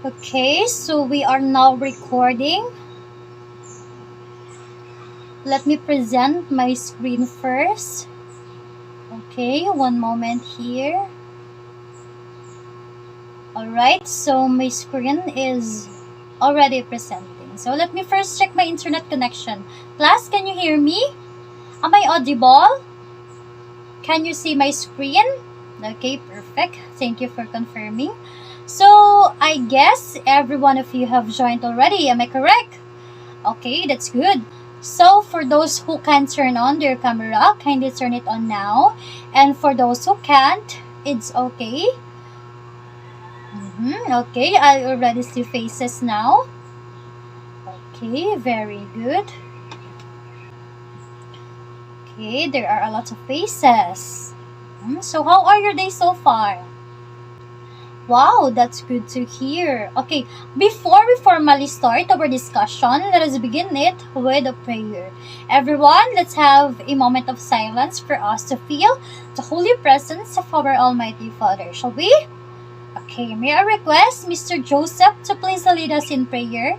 Okay, so we are now recording. Let me present my screen first. Okay, one moment here. Alright, so my screen is already presenting. So let me first check my internet connection. Class, can you hear me? Am I audible? Can you see my screen? Okay, perfect. Thank you for confirming. So I guess every one of you have joined already. Am I correct? Okay, that's good. So for those who can turn on their camera, kindly turn it on now. And for those who can't, it's okay. Okay, I already see faces now. Okay, very good. Okay, there are a lot of faces. So how are your days so far? Wow, that's good to hear. Okay, before we formally start our discussion, let us begin it with a prayer. Everyone, let's have a moment of silence for us to feel the holy presence of our Almighty Father. Shall we? Okay, may I request Mr. Joseph to please lead us in prayer?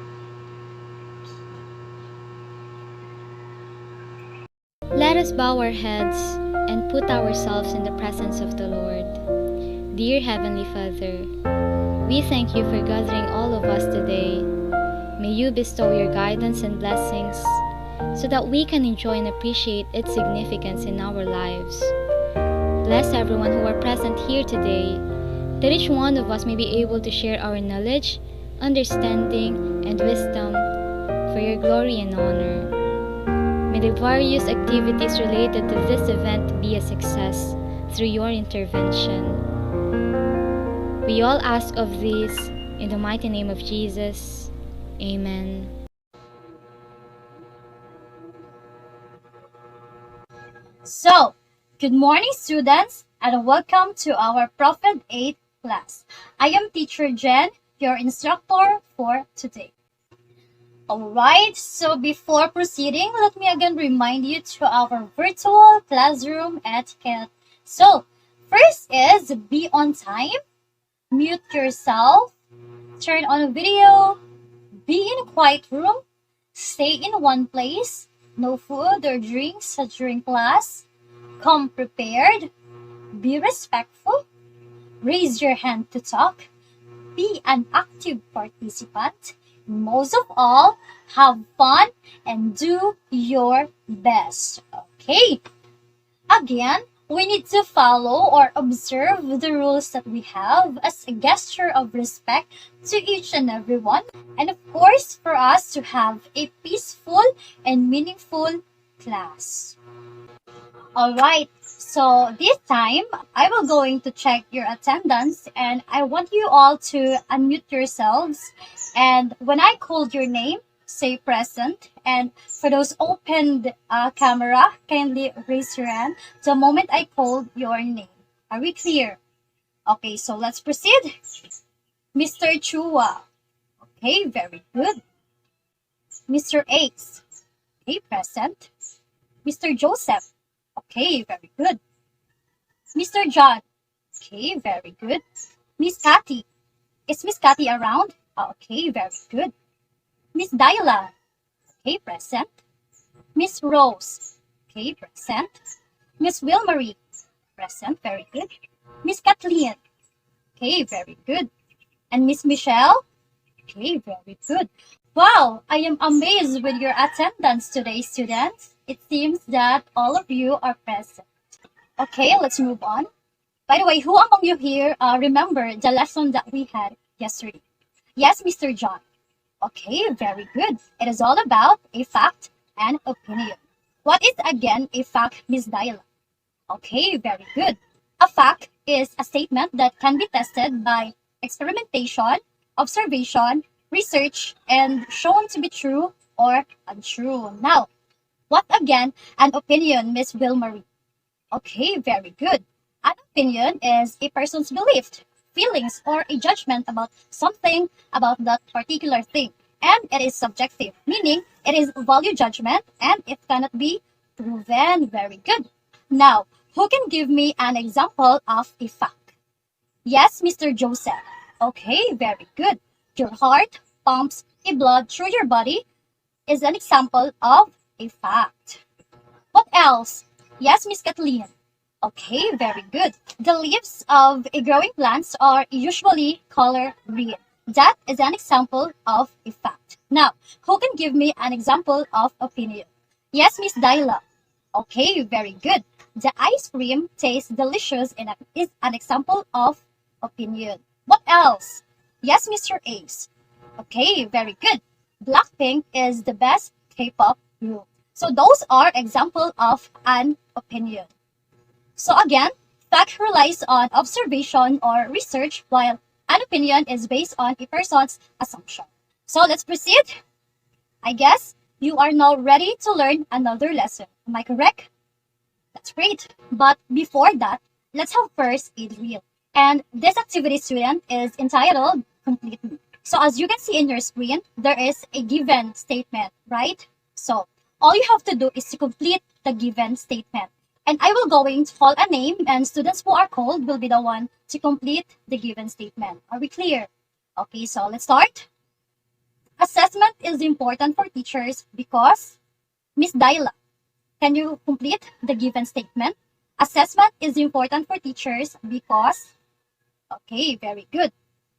Let us bow our heads and put ourselves in the presence of the Lord. Dear Heavenly Father, we thank you for gathering all of us today. May you bestow your guidance and blessings so that we can enjoy and appreciate its significance in our lives. Bless everyone who are present here today, that each one of us may be able to share our knowledge, understanding, and wisdom for your glory and honor. May the various activities related to this event be a success through your intervention. We all ask of this in the mighty name of Jesus. Amen. So, good morning students and welcome to our Prof.Ed class. I am teacher Jen, your instructor for today. Alright, so before proceeding, let me again remind you to our virtual classroom etiquette. So, first is be on time, mute yourself, turn on a video, be in a quiet room, stay in one place, no food or drinks during class, come prepared, be respectful, raise your hand to talk, be an active participant, most of all, have fun and do your best. Okay. Again, we need to follow or observe the rules that we have as a gesture of respect to each and every one. And of course, for us to have a peaceful and meaningful class. Alright, so this time, I will going to check your attendance and I want you all to unmute yourselves. And when I called your name, say present. And for those opened camera, kindly raise your hand the moment I called your name. Are we clear? Okay, so let's proceed. Mr. Chua. Okay, very good. Mr. Ace. Okay, present. Mr. Joseph. Okay, very good. Mr. John. Okay, very good. Miss Cathy. Is Miss Cathy around? Okay, very good. Miss Diala. Okay, present. Miss Rose. Okay, present. Miss Wilmarie. Present, very good. Miss Kathleen. Okay, very good. And Miss Michelle. Okay, very good. Wow, I am amazed with your attendance today, students. It seems that all of you are present. Okay, let's move on. By the way, who among you here remember the lesson that we had yesterday? Yes, Mr. John. Okay, very good. It is all about a fact and opinion. What is again a fact, Miss Diala? Okay, very good. A fact is a statement that can be tested by experimentation, observation, research, and shown to be true or untrue. Now, what again an opinion, Miss Wilmarie? Okay, very good. An opinion is a person's belief, feelings, or a judgment about something about that particular thing. And it is subjective, meaning it is value judgment and it cannot be proven. Very good. Now, who can give me an example of a fact? Yes, Mr. Joseph. Okay, very good. your heart pumps blood through your body is an example of a fact. What else? Yes, Miss Kathleen. Okay, very good. The leaves of a growing plants are usually color green. That is an example of a fact. Now, who can give me an example of opinion? Yes, Miss Dyla. Okay, very good. The ice cream tastes delicious and is an example of opinion. What else? Yes, Mr. Ace. Okay, very good. Blackpink is the best K-pop group. So those are example of an opinion. So again, fact relies on observation or research, while an opinion is based on a person's assumption. So let's proceed. I guess you are now ready to learn another lesson. Am I correct? That's great. But before that, let's have first a drill. And this activity, student, is entitled Complete Me. So as you can see in your screen, there is a given statement, right? So all you have to do is to complete the given statement. And I will going to call a name, and students who are called will be the one to complete the given statement. Are we clear? Okay, so let's start. Assessment is important for teachers because, Miss Dyla, can you complete the given statement? Assessment is important for teachers because, okay, very good.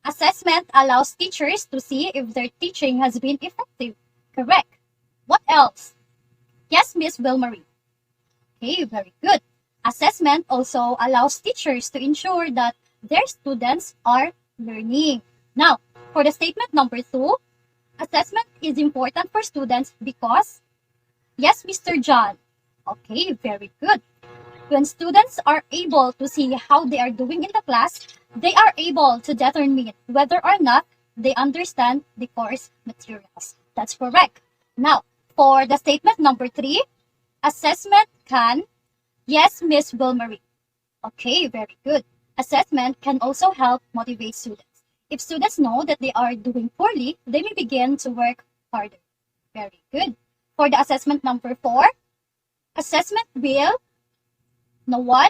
Assessment allows teachers to see if their teaching has been effective. Correct. What else? Yes, Miss Wilmarie. Okay, very good. Assessment also allows teachers to ensure that their students are learning. Now, for the statement number 2, assessment is important for students because, yes, Mr. John. Okay, very good. When students are able to see how they are doing in the class, they are able to determine whether or not they understand the course materials. That's correct. Now, for the statement number 3, assessment can, yes, Miss Wilmarie. Okay, very good. Assessment can also help motivate students. If students know that they are doing poorly, they may begin to work harder. Very good. For the assessment number 4, assessment will, no one?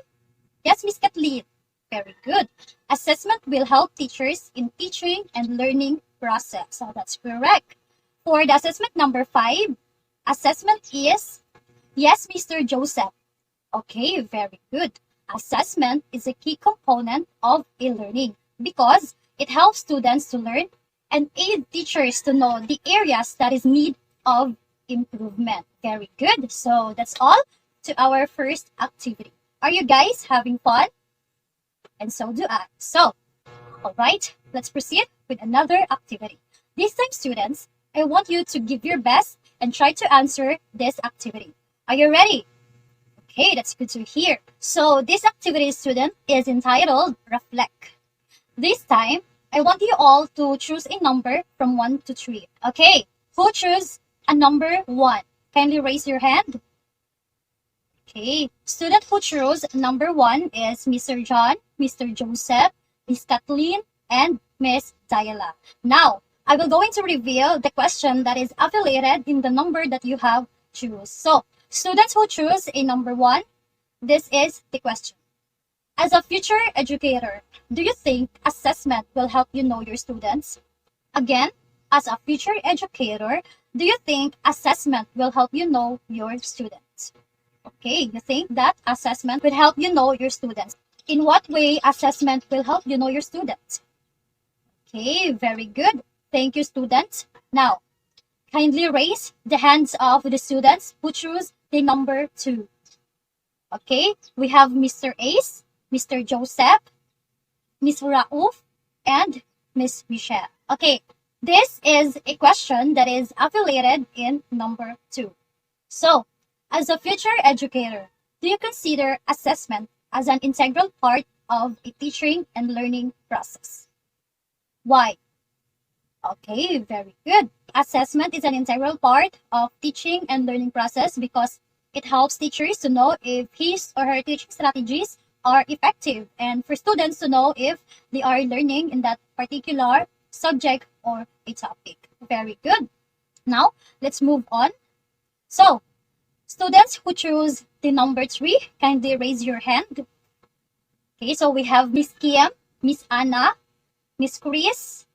Yes, Miss Kathleen. Very good. Assessment will help teachers in teaching and learning process. So that's correct. For the assessment number 5, assessment is, yes, Mr. Joseph. Okay, very good. Assessment is a key component of e-learning because it helps students to learn and aid teachers to know the areas that is need of improvement. Very good. So that's all to our first activity. Are you guys having fun? And so do I. So, all right, let's proceed with another activity. This time, students, I want you to give your best and try to answer this activity. Are you ready? Okay, that's good to hear. So this activity, student, is entitled Reflect. This time, I want you all to choose a number from 1 to 3. Okay, who choose a number 1? Kindly raise your hand. Okay, student who chose number 1 is Mr. John, Mr. Joseph, Miss Kathleen, and Miss Diala. Now, I will going to reveal the question that is affiliated in the number that you have choose. So, students who choose a number 1, this is the question. As a future educator, do you think assessment will help you know your students? Again, as a future educator, do you think assessment will help you know your students? Okay, you think that assessment will help you know your students. In what way assessment will help you know your students? Okay, very good. Thank you, students. Now, kindly raise the hands of the students who choose the number 2. Okay, we have Mr. Ace, Mr. Joseph, Miss Raouf, and Miss Michelle. Okay, this is a question that is affiliated in number 2. So, as a future educator, do you consider assessment as an integral part of a teaching and learning process? Why? Okay, very good. Assessment is an integral part of teaching and learning process because it helps teachers to know if his or her teaching strategies are effective and for students to know if they are learning in that particular subject or a topic. Very good. Now, let's move on. So, students who choose the number 3, kindly raise your hand. Okay, so we have Miss Kim, Miss Anna, Miss Chris,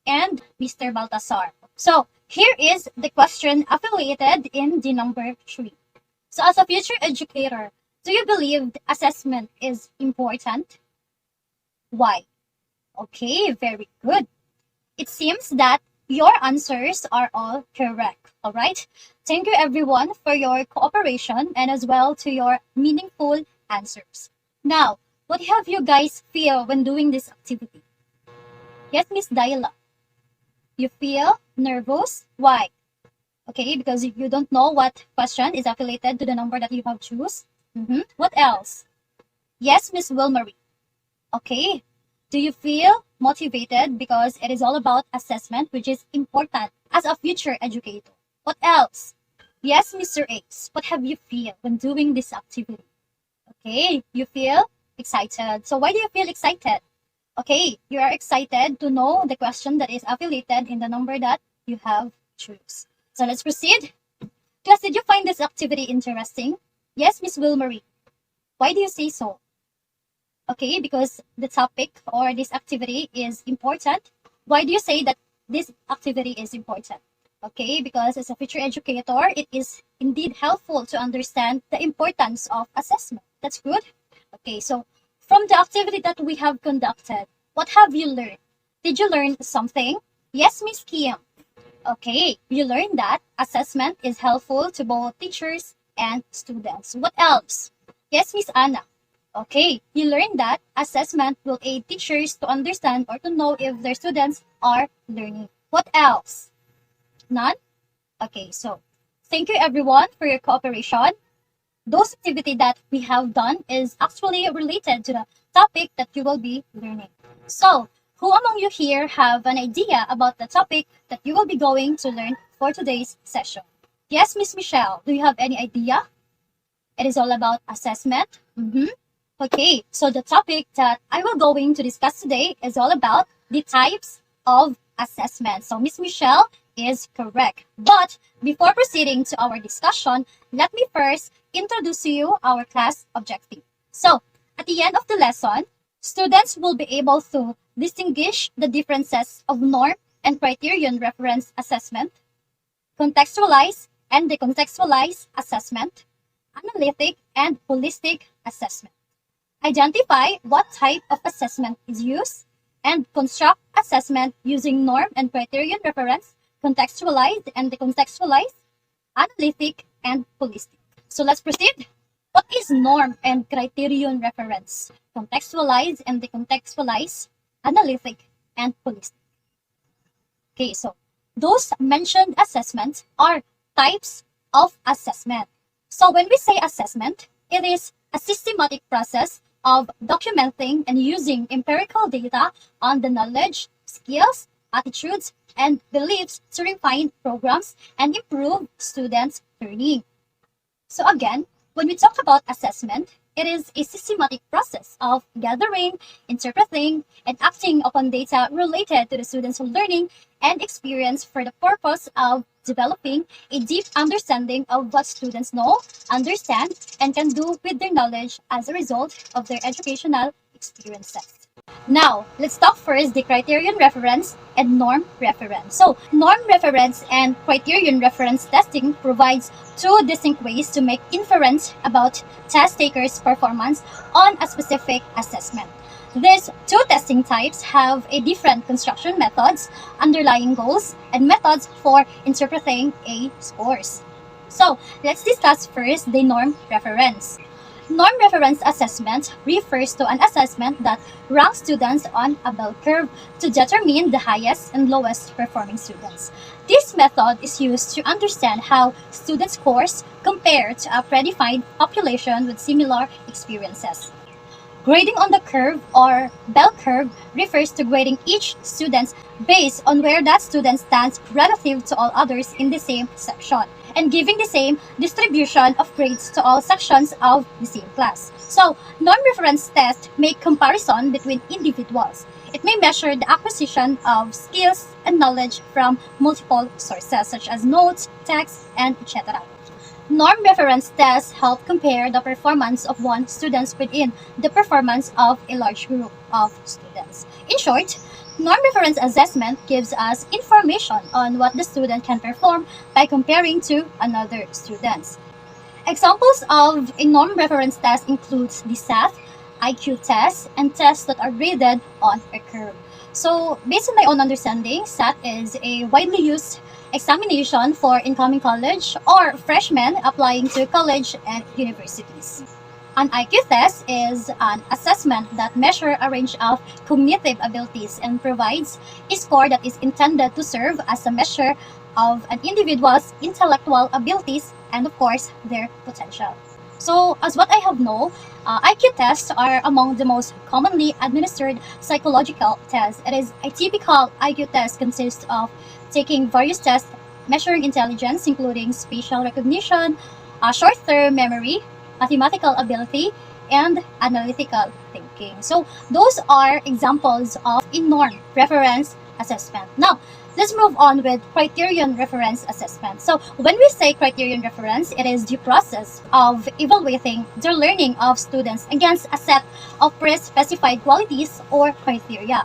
and Mr. Baltasar. So here is the question affiliated in the number 3. So as a future educator, do you believe the assessment is important? Why? Okay, very good. It seems that your answers are all correct. All right. Thank you everyone for your cooperation and as well to your meaningful answers. Now, what have you guys feel when doing this activity? Yes, Miss Daila. You feel nervous? Why? Okay, because you don't know what question is affiliated to the number that you have choose. What else? Yes, Miss Wilmarie. Okay. Do you feel motivated because it is all about assessment, which is important as a future educator? What else? Yes, Mr. Ace. What have you feel when doing this activity? Okay, you feel excited. So why do you feel excited? Okay, you are excited to know the question that is affiliated in the number that you have choose. So let's proceed. Class, did you find this activity interesting? Yes, Miss Wilmarie. Why do you say so? Okay, because the topic or this activity is important. Why do you say that this activity is important? Okay, because as a future educator, it is indeed helpful to understand the importance of assessment. That's good. Okay, so from the activity that we have conducted, what have you learned? Did you learn something? Yes, Miss Kim. Okay, you learned that assessment is helpful to both teachers and students. What else? Yes, Miss Anna. Okay, you learned that assessment will aid teachers to understand or to know if their students are learning. What else? None? Okay, so thank you everyone for your cooperation. Those activity that we have done is actually related to the topic that you will be learning. So, who among you here have an idea about the topic that you will be going to learn for today's session? Yes, Miss Michelle, do you have any idea? It is all about assessment. Okay, so the topic that I will going to discuss today is all about the types of assessment. So Miss Michelle is correct. But before proceeding to our discussion, let me first introduce to you our class objective. So at the end of the lesson, students will be able to distinguish the differences of norm and criterion reference assessment, contextualize and decontextualize assessment, analytic and holistic assessment. Identify what type of assessment is used, and construct assessment using norm and criterion reference, contextualize and decontextualize, analytic and holistic. So let's proceed. What is norm and criterion reference? Contextualize and decontextualize, analytic and holistic. Okay, so those mentioned assessments are types of assessment. So when we say assessment, it is a systematic process of documenting and using empirical data on the knowledge, skills, attitudes, and beliefs to refine programs and improve students' learning. So again, when we talk about assessment, it is a systematic process of gathering, interpreting, and acting upon data related to the students' learning and experience for the purpose of developing a deep understanding of what students know, understand, and can do with their knowledge as a result of their educational experiences. Now, let's talk first the criterion reference and norm reference. So, norm reference and criterion reference testing provides two distinct ways to make inference about test takers' performance on a specific assessment. These two testing types have a different construction methods, underlying goals, and methods for interpreting A scores. So, let's discuss first the norm reference. Norm reference assessment refers to an assessment that ranks students on a bell curve to determine the highest and lowest performing students. This method is used to understand how student scores compare to a predefined population with similar experiences. Grading on the curve or bell curve refers to grading each student based on where that student stands relative to all others in the same section, and giving the same distribution of grades to all sections of the same class. So, norm reference tests make comparison between individuals. It may measure the acquisition of skills and knowledge from multiple sources such as notes, text, and etc. Norm reference tests help compare the performance of one student within the performance of a large group of students. In short, Norm reference assessment gives us information on what the student can perform by comparing to another students. Examples of a norm reference test includes the SAT, IQ tests, and tests that are graded on a curve. So, based on my own understanding, SAT is a widely used examination for incoming college or freshmen applying to college and universities. An IQ test is an assessment that measures a range of cognitive abilities and provides a score that is intended to serve as a measure of an individual's intellectual abilities and, of course, their potential. So, as what I have known, IQ tests are among the most commonly administered psychological tests. It is a typical IQ test consists of taking various tests measuring intelligence, including spatial recognition, short-term memory, mathematical ability, and analytical thinking. So those are examples of a norm reference assessment. Now, let's move on with criterion reference assessment. So when we say criterion reference, it is the process of evaluating the learning of students against a set of pre-specified qualities or criteria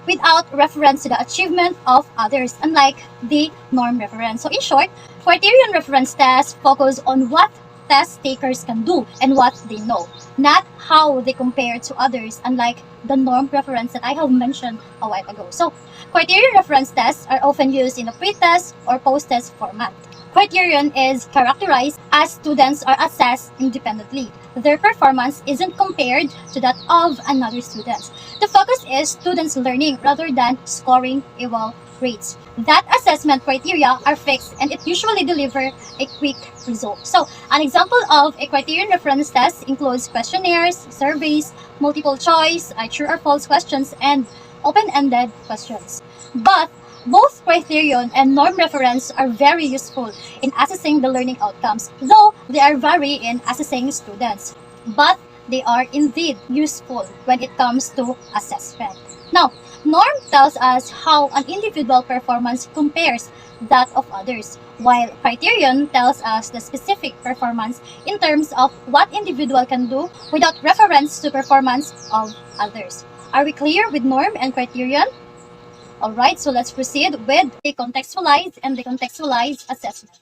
without reference to the achievement of others, unlike the norm reference. So in short, criterion reference tests focus on what test takers can do and what they know, not how they compare to others, unlike the norm reference that I have mentioned a while ago. So, criterion reference tests are often used in a pre-test or post-test format. Criterion is characterized as students are assessed independently. Their performance isn't compared to that of another student. The focus is students' learning rather than scoring eval grades. That assessment criteria are fixed and it usually delivers a quick result. So, an example of a criterion reference test includes questionnaires, surveys, multiple choice, true or false questions, and open-ended questions. But both criterion and norm reference are very useful in assessing the learning outcomes, though they are vary in assessing students. But they are indeed useful when it comes to assessment. Now, norm tells us how an individual performance compares that of others, while criterion tells us the specific performance in terms of what individual can do without reference to performance of others. Are we clear with norm and criterion? Alright, so let's proceed with the contextualized and the contextualized assessment.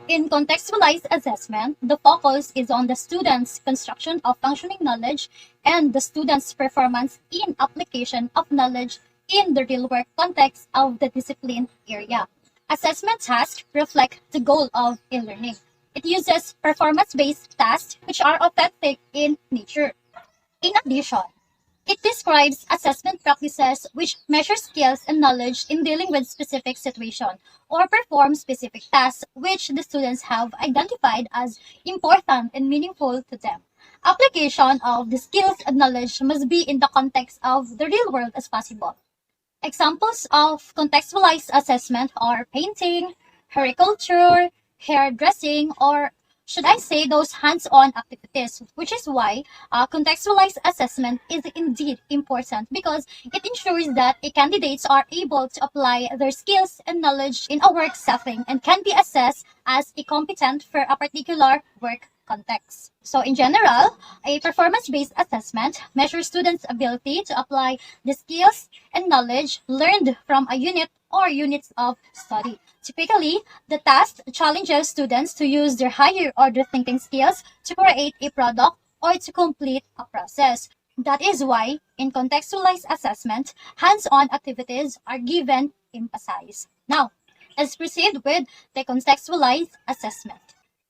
In contextualized assessment, the focus is on the student's construction of functioning knowledge and the student's performance in application of knowledge in the real-work context of the discipline area. Assessment tasks reflect the goal of e-learning. It uses performance-based tasks which are authentic in nature. In addition, it describes assessment practices which measure skills and knowledge in dealing with specific situations or perform specific tasks which the students have identified as important and meaningful to them. Application of the skills and knowledge must be in the context of the real world as possible. Examples of contextualized assessment are painting, horticulture, hairdressing, or should I say those hands-on activities, which is why contextualized assessment is indeed important because it ensures that candidates are able to apply their skills and knowledge in a work setting and can be assessed as competent for a particular work context. So in general, a performance-based assessment measures students' ability to apply the skills and knowledge learned from a unit or units of study. Typically, the task challenges students to use their higher order thinking skills to create a product or to complete a process. That is why, in contextualized assessment, hands-on activities are given emphasis. Now, let's proceed with the contextualized assessment.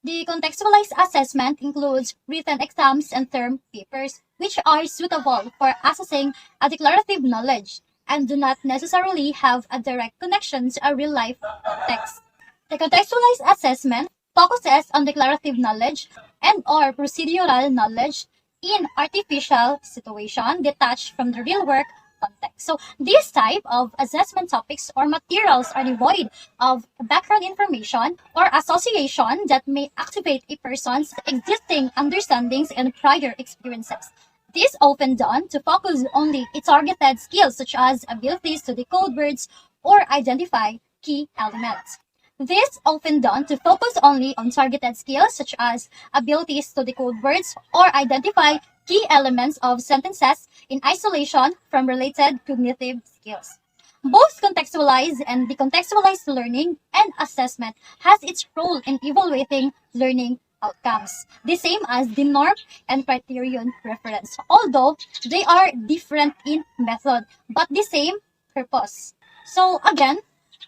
The contextualized assessment includes written exams and term papers, which are suitable for assessing a declarative knowledge and do not necessarily have a direct connection to a real-life context. The contextualized assessment focuses on declarative knowledge and or procedural knowledge in artificial situation detached from the real work context. So these type of assessment topics or materials are devoid of background information or association that may activate a person's existing understandings and prior experiences. This often done to focus only its targeted skills such as abilities to decode words or identify key elements. This often done to focus only on targeted skills such as abilities to decode words or identify key elements of sentences in isolation from related cognitive skills. Both contextualized and decontextualized learning and assessment has its role in evaluating learning outcomes, the same as the norm and criterion reference, although they are different in method but the same purpose. So again,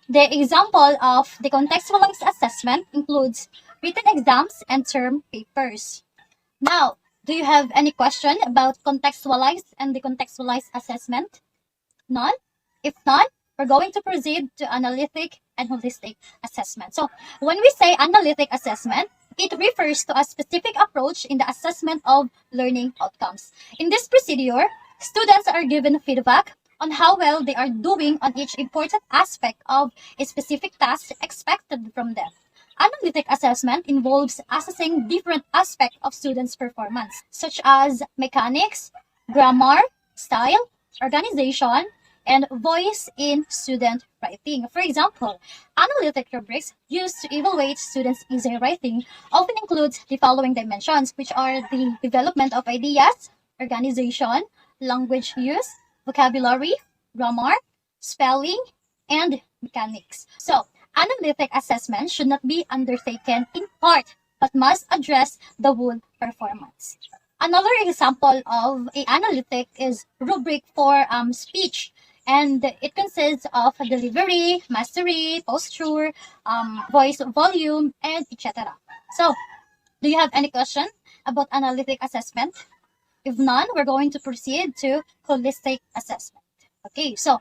the example of the contextualized assessment includes written exams and term papers. Now, do you have any question about contextualized and decontextualized assessment? None? If none, we're going to proceed to analytic and holistic assessment. So, when we say analytic assessment, it refers to a specific approach in the assessment of learning outcomes. In this procedure, students are given feedback on how well they are doing on each important aspect of a specific task expected from them. Analytic assessment involves assessing different aspects of students' performance, such as mechanics, grammar, style, organization, and voice in student writing. For example, analytic rubrics used to evaluate students' essay writing often include the following dimensions, which are the development of ideas, organization, language use, vocabulary, grammar, spelling, and mechanics. So, analytic assessment should not be undertaken in part, but must address the whole performance. Another example of a analytic is rubric for speech, and it consists of delivery, mastery, posture, voice volume, and etc. So, do you have any question about analytic assessment? If none, we're going to proceed to holistic assessment. Okay, so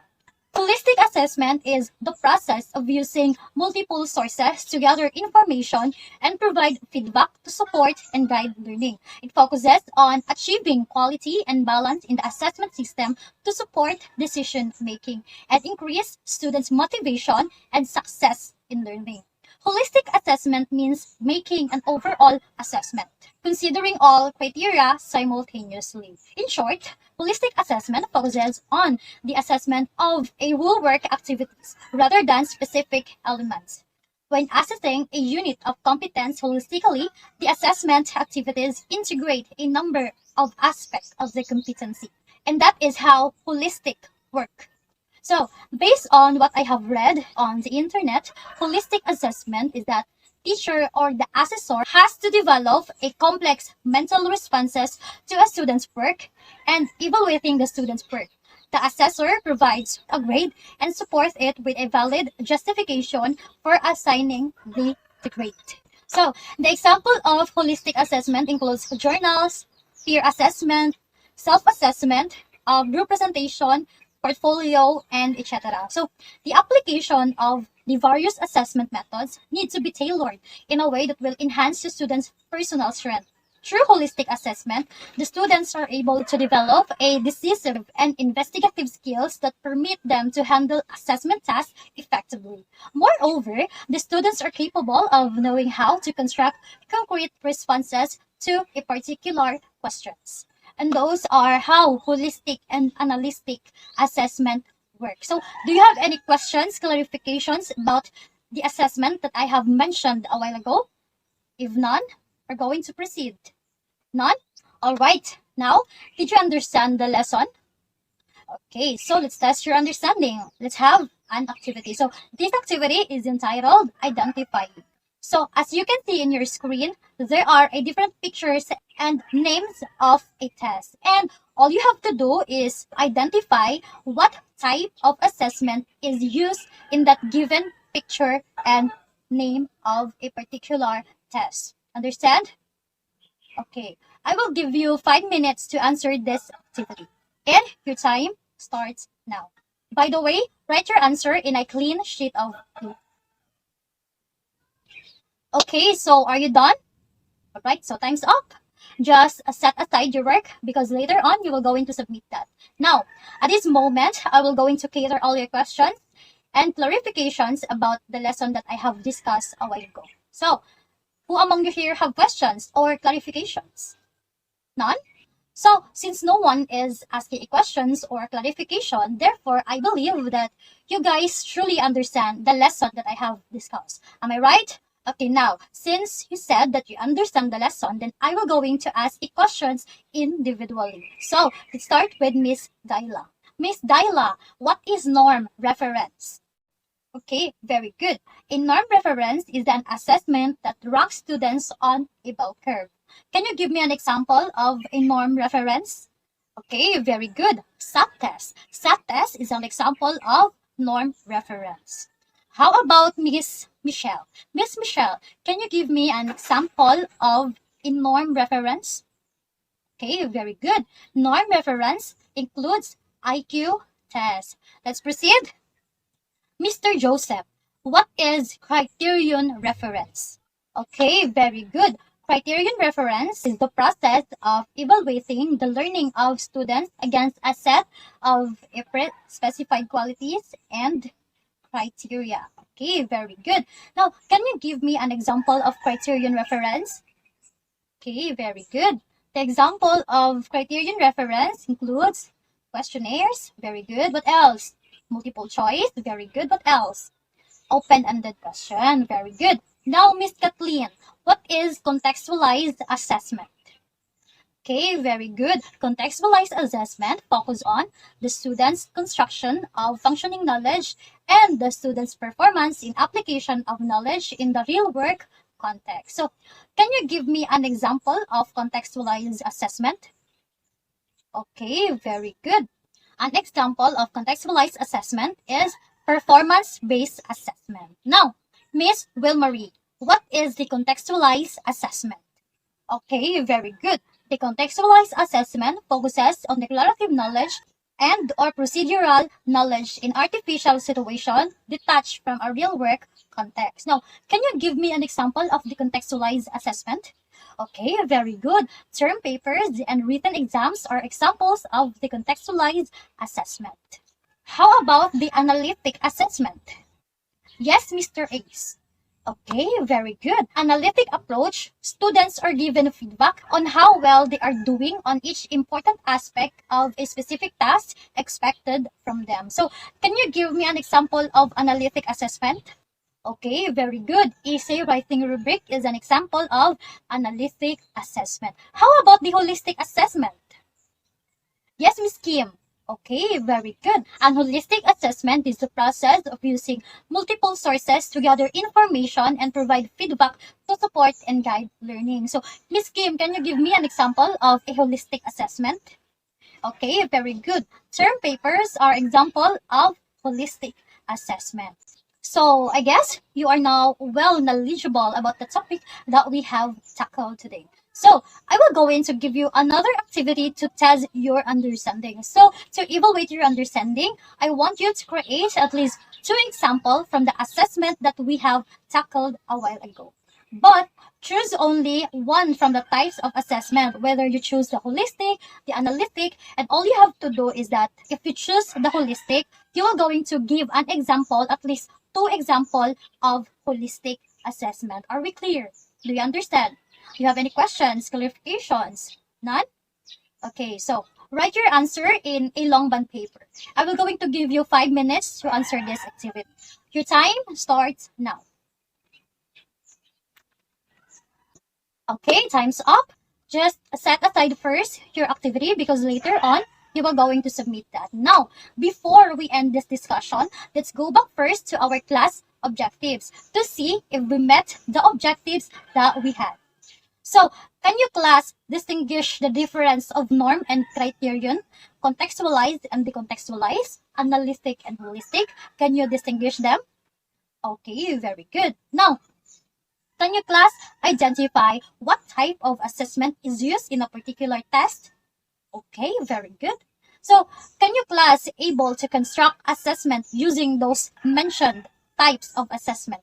holistic assessment is the process of using multiple sources to gather information and provide feedback to support and guide learning. It focuses on achieving quality and balance in the assessment system to support decision making and increase students' motivation and success in learning. Holistic assessment means making an overall assessment, considering all criteria simultaneously. In short, holistic assessment focuses on the assessment of a whole work activities rather than specific elements. When assessing a unit of competence holistically, the assessment activities integrate a number of aspects of the competency, and that is how holistic work. So, based on what I have read on the internet, holistic assessment is that teacher or the assessor has to develop a complex mental responses to a student's work and evaluating the student's work. The assessor provides a grade and supports it with a valid justification for assigning the grade. So, the example of holistic assessment includes journals, peer assessment, self-assessment, group presentation, portfolio, and etc. So, the application of the various assessment methods need to be tailored in a way that will enhance the student's personal strength. Through holistic assessment, the students are able to develop a decisive and investigative skills that permit them to handle assessment tasks effectively. Moreover, the students are capable of knowing how to construct concrete responses to a particular questions. And those are how holistic and analytic assessment work. So, do you have any questions, clarifications about the assessment that I have mentioned a while ago? If none, we're going to proceed. None? All right. Now, did you understand the lesson? Okay, so let's test your understanding. Let's have an activity. So, this activity is entitled Identify. So, as you can see in your screen, there are a different pictures and names of a test. And all you have to do is identify what type of assessment is used in that given picture and name of a particular test. Understand? Okay, I will give you 5 minutes to answer this activity. And your time starts now. By the way, write your answer in a clean sheet of paper. Okay, so are you done? Alright, so time's up. Just set aside your work because later on you will going to submit that. Now, at this moment, I will going to cater all your questions and clarifications about the lesson that I have discussed a while ago. So, who among you here have questions or clarifications? None? So, since no one is asking questions or clarification, therefore, I believe that you guys truly understand the lesson that I have discussed. Am I right? Okay, now, since you said that you understand the lesson, then I will going to ask questions individually. So, let's start with Miss Daila. Miss Daila, what is norm reference? Okay, very good. A norm reference is an assessment that ranks students on a bell curve. Can you give me an example of a norm reference? Okay, very good. SAT test. SAT test is an example of norm reference. How about Miss Michelle? Miss Michelle, can you give me an example of a norm reference? Okay, very good. Norm reference includes IQ test. Let's proceed. Mr. Joseph, what is criterion reference? Okay, very good. Criterion reference is the process of evaluating the learning of students against a set of specified qualities and criteria. Okay, very good. Now, can you give me an example of criterion reference? Okay, very good. The example of criterion reference includes questionnaires. Very good. What else? Multiple choice. Very good. What else? Open-ended question. Very good. Now, Miss Kathleen, what is contextualized assessment? Okay, very good. Contextualized assessment focus on the student's construction of functioning knowledge and the student's performance in application of knowledge in the real work context. So, can you give me an example of contextualized assessment? Okay, very good. An example of contextualized assessment is performance-based assessment. Now, Miss Wilmarie, what is the contextualized assessment? Okay, very good. The contextualized assessment focuses on declarative knowledge and or procedural knowledge in artificial situation detached from a real work context. Now, can you give me an example of the contextualized assessment? Okay, very good. Term papers and written exams are examples of the contextualized assessment. How about the analytic assessment? Yes, Mr. Ace. Okay, very good. Analytic approach, students are given feedback on how well they are doing on each important aspect of a specific task expected from them. So, can you give me an example of analytic assessment? Okay, very good. Essay writing rubric is an example of analytic assessment. How about the holistic assessment? Yes, Miss Kim. Okay, very good. An holistic assessment is the process of using multiple sources to gather information and provide feedback to support and guide learning. So, Miss Kim, can you give me an example of a holistic assessment? Okay, very good. Term papers are example of holistic assessment. So, I guess you are now well knowledgeable about the topic that we have tackled today. So, I will go in to give you another activity to test your understanding. So, to evaluate your understanding, I want you to create at least 2 examples from the assessment that we have tackled a while ago. But choose only one from the types of assessment, whether you choose the holistic, the analytic, and all you have to do is that if you choose the holistic, you are going to give an example, at least 2 examples of holistic assessment. Are we clear? Do you understand? Do you have any questions, clarifications? None? Okay, so write your answer in a long bond paper. I will going to give you 5 minutes to answer this activity. Your time starts now. Okay, time's up. Just set aside first your activity because later on, you are going to submit that. Now, before we end this discussion, let's go back first to our class objectives to see if we met the objectives that we had. So, can you class distinguish the difference of norm and criterion, contextualized and decontextualized, analytic and holistic? Can you distinguish them? Okay, very good. Now, can you class identify what type of assessment is used in a particular test? Okay, very good. So, can you class able to construct assessment using those mentioned types of assessment?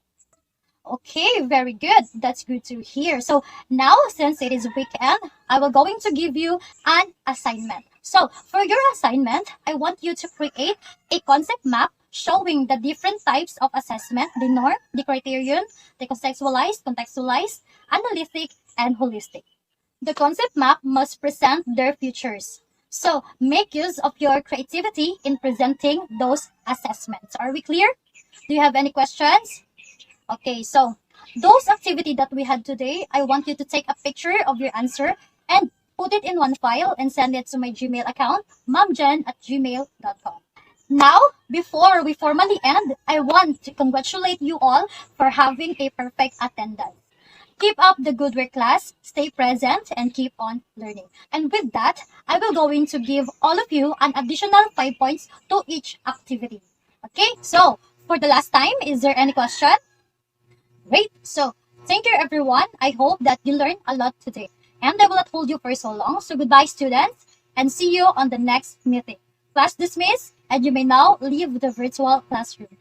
Okay, very good. That's good to hear. So now, since it is weekend, I will going to give you an assignment. So for your assignment, I want you to create a concept map showing the different types of assessment, the norm, the criterion, the contextualized, analytic, and holistic. The concept map must present their futures. So make use of your creativity in presenting those assessments. Are we clear? Do you have any questions? Okay, so those activity that we had today, I want you to take a picture of your answer and put it in one file and send it to my Gmail account, momjen@gmail.com. Now, before we formally end, I want to congratulate you all for having a perfect attendance. Keep up the good work, class, stay present, and keep on learning. And with that, I will going to give all of you an additional 5 points to each activity. Okay, so for the last time, is there any question? Great. So, thank you everyone. I hope that you learned a lot today. And I will not hold you for so long. So, goodbye, students, and see you on the next meeting. Class dismissed, and you may now leave the virtual classroom.